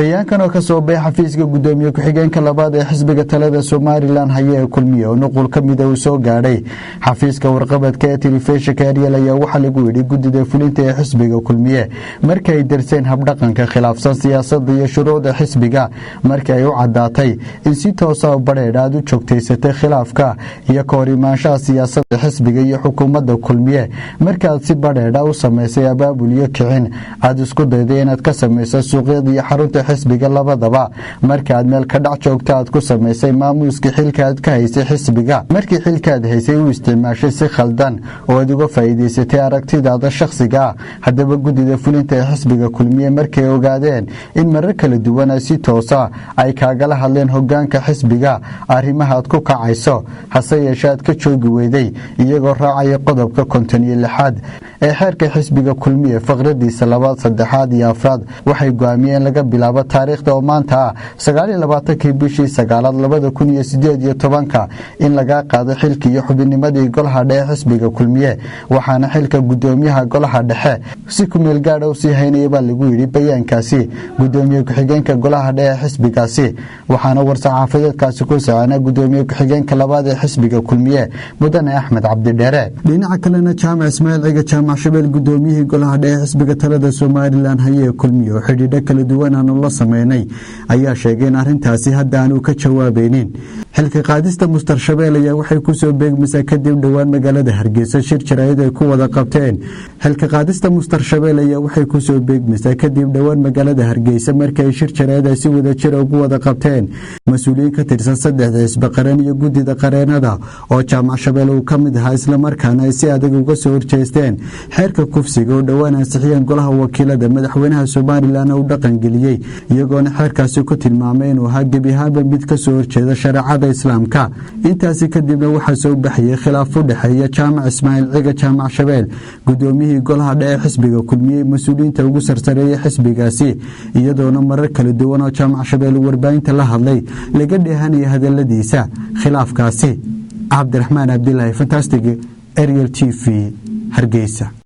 bayaankan oo ka soo baxay xafiiska gudoomiye ku-xigeenka labaad ee xisbiga talada Somaliland haya kulmiye oo nuqul ka mid ah uu soo gaadhay xafiiska warqabadka ee telefishinka Ariel ayaa waxa lagu yiri gudida fulinta ee xisbiga kulmiye markay ay darseen habdhaqanka khilaafsan siyaasadda iyo shuruucda xisbiga markay ay u cadaatay in si toos ah bareedad u joogteysatay khilaafka iyo koorimaashaha siyaasadda xisbiga iyo xukuumadda kulmiye markaad si bareedad u sameysay abaabul iyo kicin aad isku dayday inaad ka sameyso suuqyada iyo xarunta xisbiga labadaba markaad meel ka dhac joogta aad ku sameysay maamuuska xilkaad ka haysay xisbiga markii xilkaad haysay u isticmaashay si khaldan oo aad uga faa'iideysatay aragtidaada shakhsiga hadaba gudida fulinta ee xisbiga kulmiye markay ogaadeen in marar kala duwan ay si toosa ay kaagala hadleen hoggaanka xisbiga arrimahaad ku kacayso hase yeeshaad ka joogi weyday iyagoo raacaya qodobka 56 ee xeerka xisbiga kulmiye faqradiisa 2, 3 iyo 4 waxay go'aamiyeen laga bilaabo taariikhda oo maanta 29 bishii 9 2018 in laga qaado xilkii iyo xubinnimadii golaha dhexe xisbiga kulmiye waxaana xilka gudoomiyaha golaha dhexe si ku meel gaar ah u sii haynayay baa lagu yiri bayaankaasi gudoomiye ku-xigeenka golaha dhexe xisbigaasi waxaana war-saxaafadeedkaasi ku saacana gudoomiye ku-xigeenka labaad ee xisbiga kulmiye mudane Axmed Cabdi Dheere dhinaca kalena Jaamac Ismaaciil Ciga Jaamac Shabeel gudoomiyihii golaha dhexe xisbiga talada Somaliland haya kulmiye oo xidhiidho kala duwan aan la sameynay ayaa sheegay in arintaasi hadda aanu ka jawaabaynin xilka qaadista Mustar Shabeel ayaa waxay ku soo beegmaysaa kadib dhawaan magaalada Hargeysa shir jaraa'id ay ku wada qabteen xilka qaadista Mustar Shabeel ayaa waxay ku soo beegmaysaa kadib dhawaan magaalada Hargeysa markay shir jaraa'id ay si wada jir ugu wada qabteen mas'uuliyiin ka tirsan saddexda xisbi qaran iyo gudida qareenada oo Jaamac Shabeel uu ka mid ahaa isla markaana ay si adag uga soo horjeesteen xeerka kufsiga oo dhawaan ansixiyeen golaha wakiilada madaxweynaha Somaliland oo dhaqan geliyay iyagoona xeerkaasi ku tilmaamay inuu ahaa gebi ahaanba mid ka soo horjeeda sharciyada islaamka intaasi kadibna waxa soo baxay khilaaf u dhaxeeya Jaamac Ismaaciil Ciga Jaamac Shabeel gudoomiyihii golaha dhexe xisbiga kulmiye mas'uuliyiinta ugu sarsareeyay xisbigaasi iyadoona marar kala duwan oo Jaamac Shabeel warbaahinta la hadlay laga dheehanay hadaladiisa khilaafkaasi Cabdiraxmaan Abdullaahi Fantastic Ariel TV Hargeysa